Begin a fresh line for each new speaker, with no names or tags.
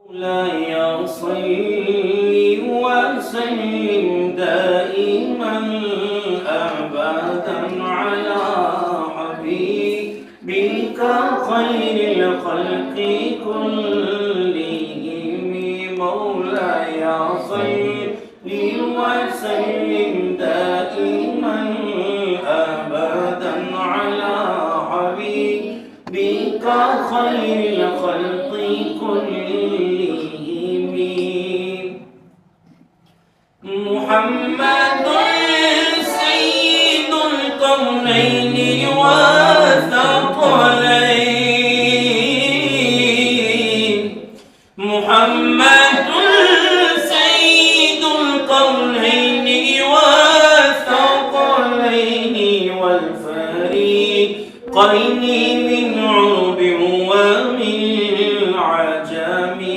مولاي صل وسلم دائما أبدا على حبيبك خير الخلق كلهم. مولاي صل وسلم دائما أبدا على حبيبك خير الخلق كلهم. محمد سيد القرنين والثقلين. محمد سيد القرنين والثقلين والفريقين